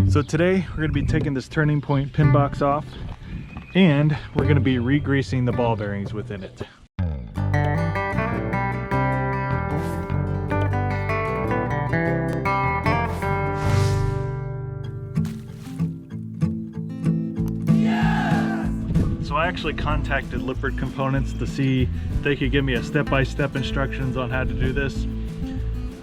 So today we're going to be taking this turning point pin box off, and we're going to be re-greasing the ball bearings within it. So I actually contacted Lippert Components to see if they could give me a step-by-step instructions on how to do this.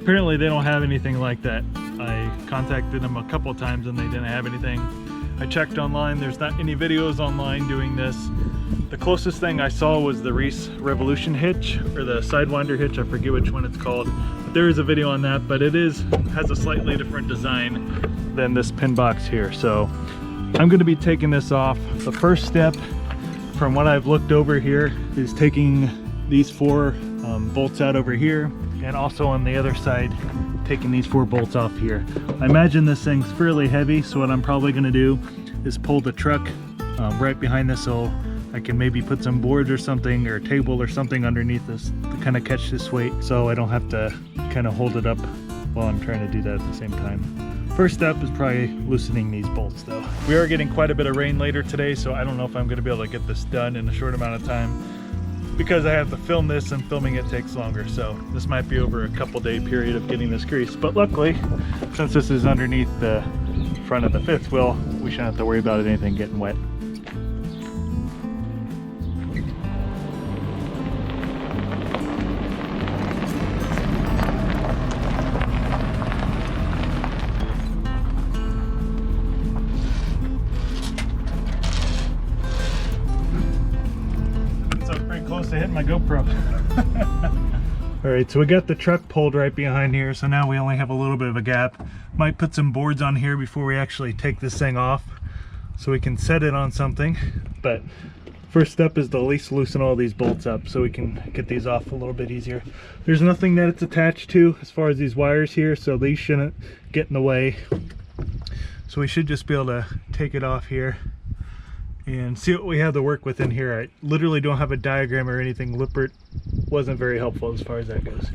Apparently they don't have anything like that. I contacted them a couple times and they didn't have anything. I checked online, there's not any videos online doing this. The closest thing I saw was the Reese Revolution hitch, or the Sidewinder hitch, I forget which one it's called. But there is a video on that, but it has a slightly different design than this pin box here. So I'm going to be taking this off. The first step, from what I've looked over here, is taking these four bolts out over here, and also on the other side taking these four bolts off here. I imagine this thing's fairly heavy, so what I'm probably going to do is pull the truck right behind this so I can maybe put some boards or something, or a table or something underneath this to kind of catch this weight, so I don't have to kind of hold it up while I'm trying to do that at the same time. First step is probably loosening these bolts though. We are getting quite a bit of rain later today, so I don't know if I'm going to be able to get this done in a short amount of time, because I have to film this, and filming it takes longer. So this might be over a couple day period of getting this greased. But luckily, since this is underneath the front of the fifth wheel, we shouldn't have to worry about anything getting wet. Close to hitting my GoPro. All right, so we got the truck pulled right behind here, so now we only have a little bit of a gap. Might put some boards on here before we actually take this thing off, so we can set it on something. But first step is to at least loosen all these bolts up so we can get these off a little bit easier. There's nothing that it's attached to as far as these wires here, so these shouldn't get in the way. So we should just be able to take it off here and see what we have to work with in here. I literally don't have a diagram or anything. Lippert wasn't very helpful as far as that goes.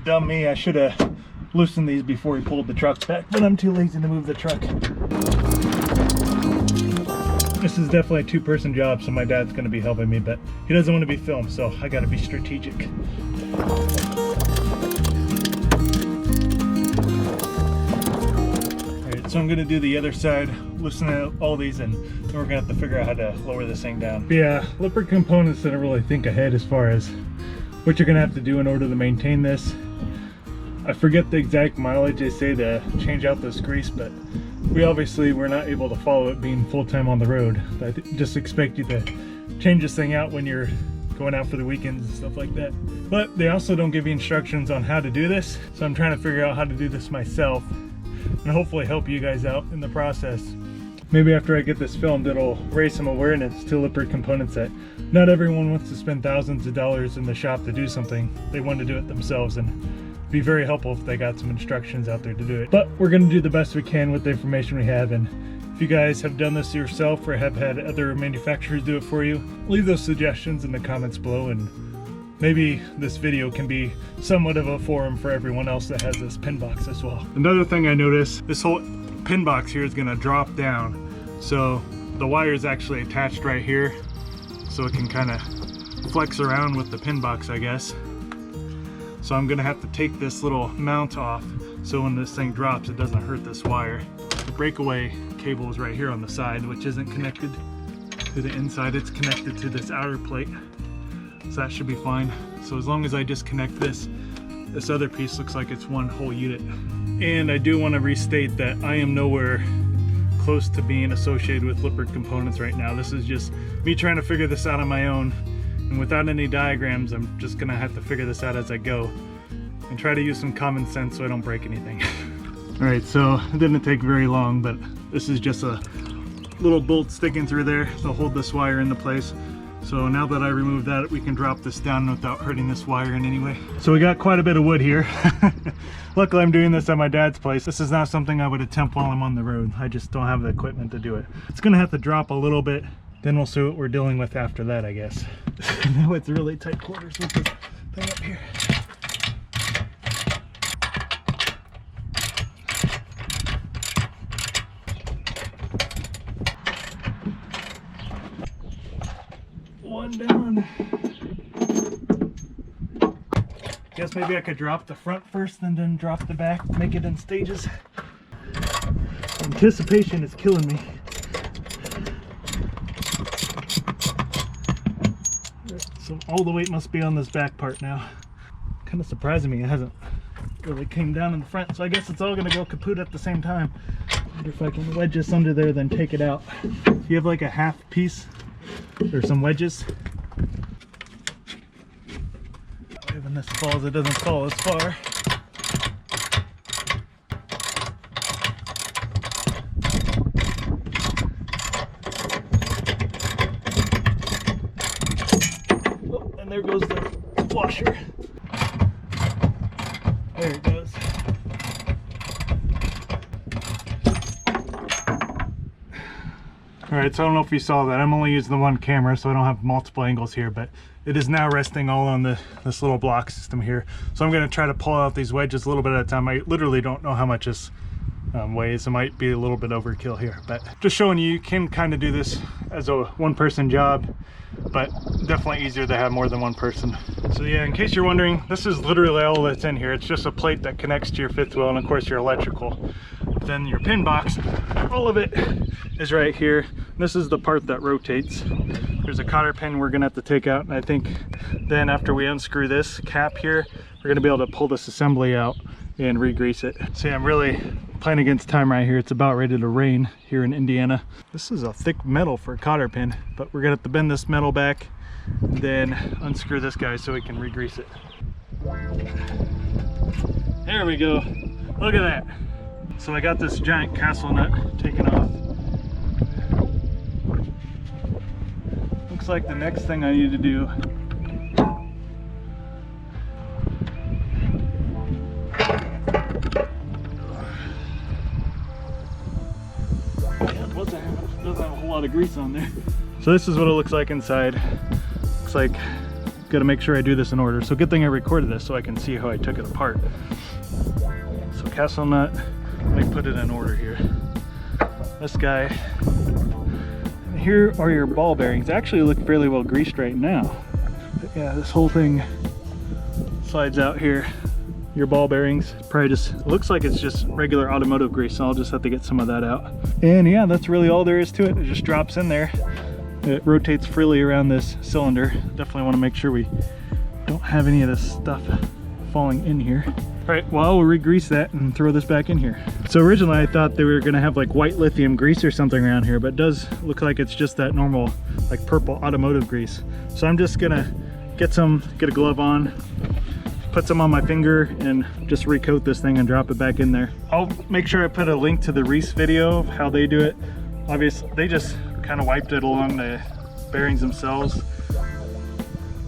Dumb me, I should have loosened these before he pulled the truck back, but I'm too lazy to move the truck. This is definitely a two-person job, so my dad's going to be helping me, but he doesn't want to be filmed, so I got to be strategic. Alright, so I'm going to do the other side, loosen out all these, and then we're going to have to figure out how to lower this thing down. But yeah, Lippert Components didn't really think ahead as far as what you're going to have to do in order to maintain this. I forget the exact mileage they say to change out this grease, but we're not able to follow it being full-time on the road. I just expect you to change this thing out when you're going out for the weekends and stuff like that. But they also don't give you instructions on how to do this, so I'm trying to figure out how to do this myself and hopefully help you guys out in the process. Maybe after I get this filmed, it'll raise some awareness to Lippert Components that not everyone wants to spend thousands of dollars in the shop to do something. They want to do it themselves, and be very helpful if they got some instructions out there to do it. But we're going to do the best we can with the information we have, and if you guys have done this yourself or have had other manufacturers do it for you, leave those suggestions in the comments below, and maybe this video can be somewhat of a forum for everyone else that has this pin box as well. Another thing I noticed, this whole pin box here is going to drop down, so the wire is actually attached right here, so it can kind of flex around with the pin box, I guess. So I'm gonna have to take this little mount off so when this thing drops it doesn't hurt this wire. The breakaway cable is right here on the side, which isn't connected to the inside, it's connected to this outer plate. So that should be fine. So as long as I disconnect this other piece looks like it's one whole unit. And I do want to restate that I am nowhere close to being associated with Lippert Components right now. This is just me trying to figure this out on my own. And without any diagrams, I'm just gonna have to figure this out as I go and try to use some common sense so I don't break anything. All right, so it didn't take very long, but this is just a little bolt sticking through there to hold this wire into place. So now that I removed that, we can drop this down without hurting this wire in any way. So we got quite a bit of wood here. Luckily I'm doing this at my dad's place. This is not something I would attempt while I'm on the road. I just don't have the equipment to do it. It's gonna have to drop a little bit, then we'll see what we're dealing with after that, I guess. Now it's really tight quarters with this thing up here. One down. Guess maybe I could drop the front first and then drop the back, make it in stages. Anticipation is killing me. So all the weight must be on this back part now. Kind of surprising me, it hasn't really came down in the front, so I guess it's all gonna go kaput at the same time. Wonder if I can wedge this under there, then take it out. If you have like a half piece, there's some wedges. When this falls, it doesn't fall as far. Oh, and there goes the washer. There it goes. Alright, so I don't know if you saw that. I'm only using the one camera, so I don't have multiple angles here, but it is now resting all on this little block system here. So I'm going to try to pull out these wedges a little bit at a time. I literally don't know how much this weighs. It might be a little bit overkill here, but just showing you can kind of do this as a one-person job, but definitely easier to have more than one person. So yeah, in case you're wondering, this is literally all that's in here. It's just a plate that connects to your fifth wheel and of course your electrical. Then your pin box, all of it is right here. This is the part that rotates. There's a cotter pin we're gonna have to take out, and I think then after we unscrew this cap here, we're gonna be able to pull this assembly out and re-grease it. See, I'm really playing against time right here. It's about ready to rain here in Indiana. This is a thick metal for a cotter pin, but we're gonna have to bend this metal back and then unscrew this guy so we can re-grease it. There we go. Look at that. So I got this giant castle nut taken off. Looks like the next thing I need to do doesn't have a whole lot of grease on there. So this is what it looks like inside. Looks like gotta make sure I do this in order. So good thing I recorded this so I can see how I took it apart. So castle nut, let me put it in order here. This guy. Here are your ball bearings. They actually look fairly well greased right now. But yeah, this whole thing slides out here. Your ball bearings probably just looks like it's just regular automotive grease, so I'll just have to get some of that out. And yeah, that's really all there is to it. It just drops in there. It rotates freely around this cylinder. Definitely want to make sure we don't have any of this stuff falling in here. All right, well, I'll re-grease that and throw this back in here. So originally I thought they were gonna have like white lithium grease or something around here, but it does look like it's just that normal like purple automotive grease. So I'm just gonna get a glove on, put some on my finger and just recoat this thing and drop it back in there. I'll make sure I put a link to the Reese video of how they do it. Obviously, they just kind of wiped it along the bearings themselves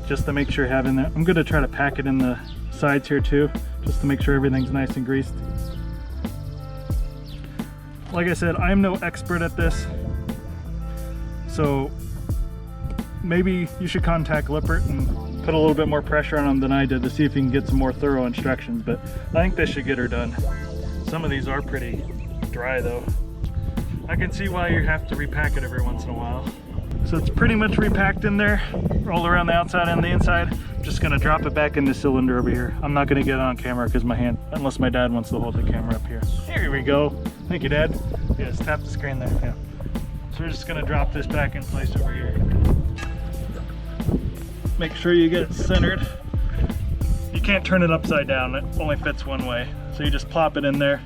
just to make sure I have in there. I'm gonna try to pack it in the sides here too, just to make sure everything's nice and greased. Like I said, I'm no expert at this, so maybe you should contact Lippert and put a little bit more pressure on them than I did to see if you can get some more thorough instructions, but I think this should get her done. Some of these are pretty dry though. I can see why you have to repack it every once in a while. So it's pretty much repacked in there, all around the outside and the inside. I'm just gonna drop it back in the cylinder over here. I'm not gonna get it on camera because my hand, unless my dad wants to hold the camera up here. Here we go. Thank you, Dad. Yeah, just tap the screen there. Yeah. So we're just gonna drop this back in place over here. Make sure you get it centered. You can't turn it upside down, it only fits one way. So you just plop it in there.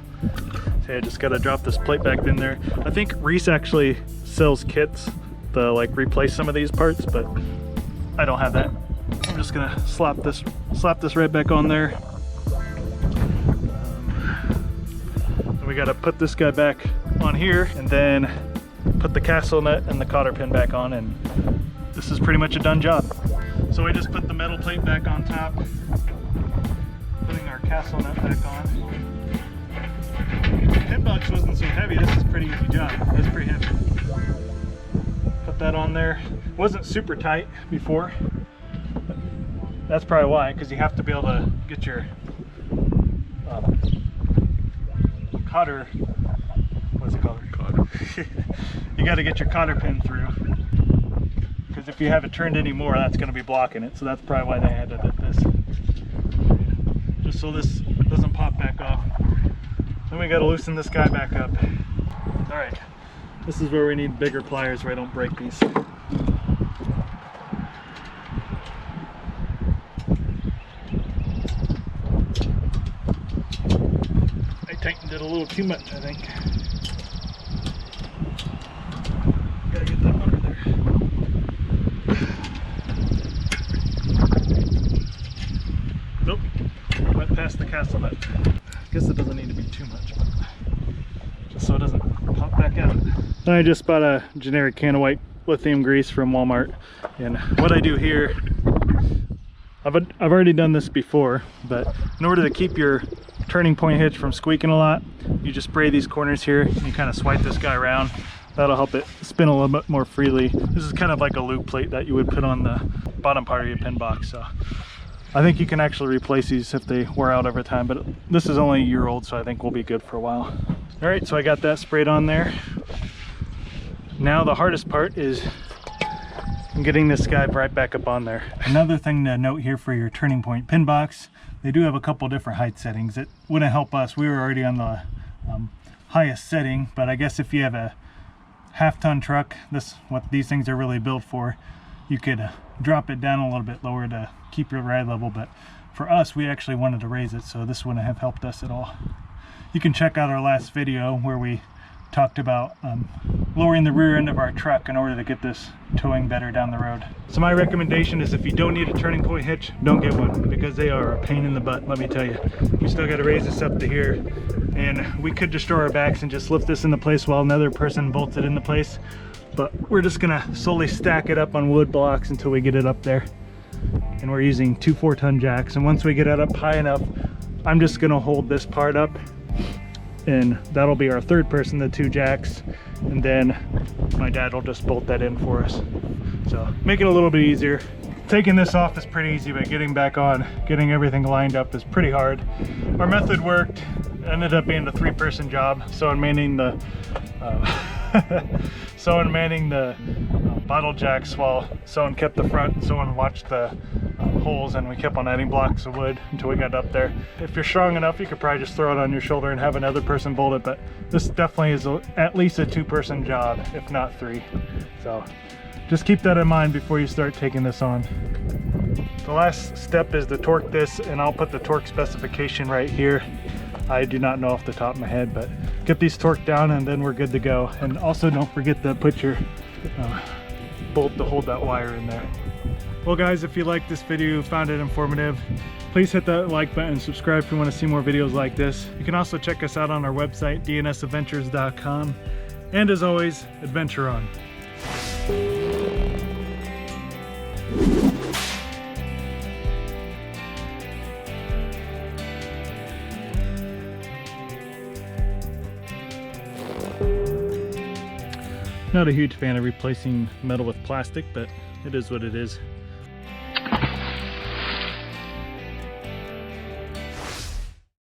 So I just gotta drop this plate back in there. I think Reese actually sells kits to like replace some of these parts, but I don't have that. I'm just gonna slap this right back on there. We gotta put this guy back on here and then put the castle nut and the cotter pin back on and this is pretty much a done job. So we just put the metal plate back on top, putting our castle nut back on. The pin box wasn't so heavy. This is a pretty easy job. That's pretty heavy. Put that on there. It wasn't super tight before. That's probably why, because you have to be able to get your cotter, what's it called? Cotter. You got to get your cotter pin through, because if you have it turned any more, that's going to be blocking it. So that's probably why they had to do this, just so this doesn't pop back off. Then we got to loosen this guy back up. All right, this is where we need bigger pliers where I don't break these. Tightened it a little too much, I think. Gotta get that under there. Nope, went past the castle nut. I guess it doesn't need to be too much, but just so it doesn't pop back out. Then I just bought a generic can of white lithium grease from Walmart, and what I do here, I've already done this before, but in order to keep your turning point hitch from squeaking a lot, you just spray these corners here and you kind of swipe this guy around. That'll help it spin a little bit more freely. This is kind of like a loop plate that you would put on the bottom part of your pin box. So I think you can actually replace these if they wear out over time, but this is only a year old, so I think we'll be good for a while. All right, so I got that sprayed on there. Now the hardest part is getting this guy right back up on there. Another thing to note here for your turning point pin box, they do have a couple different height settings. It wouldn't help us. We were already on the highest setting, but I guess if you have a half-ton truck, this what these things are really built for, you could drop it down a little bit lower to keep your ride level. But for us, we actually wanted to raise it, so this wouldn't have helped us at all. You can check out our last video where we talked about lowering the rear end of our truck in order to get this towing better down the road. So my recommendation is if you don't need a turning point hitch, don't get one, because they are a pain in the butt, let me tell you. We still got to raise this up to here, and we could destroy our backs and just lift this into place while another person bolts it into place, but we're just gonna slowly stack it up on wood blocks until we get it up there. And we're using 2 4-ton jacks, and once we get it up high enough, I'm just gonna hold this part up, and that'll be our third person, the 2 jacks, and then my dad will just bolt that in for us. So make it a little bit easier. Taking this off is pretty easy, but getting back on, getting everything lined up is pretty hard. Our method worked. It ended up being a 3-person job. Someone manning the bottle jacks while someone kept the front and someone watched the holes, and we kept on adding blocks of wood until we got up there. If you're strong enough, you could probably just throw it on your shoulder and have another person bolt it, but this definitely is at least a 2-person job, if not 3. So just keep that in mind before you start taking this on. The last step is to torque this, and I'll put the torque specification right here. I do not know off the top of my head, but get these torqued down and then we're good to go. And also don't forget to put your bolt to hold that wire in there. Well guys, if you liked this video, found it informative, please hit that like button and subscribe if you want to see more videos like this. You can also check us out on our website, dnsadventures.com. And as always, adventure on. Not a huge fan of replacing metal with plastic, but it is what it is.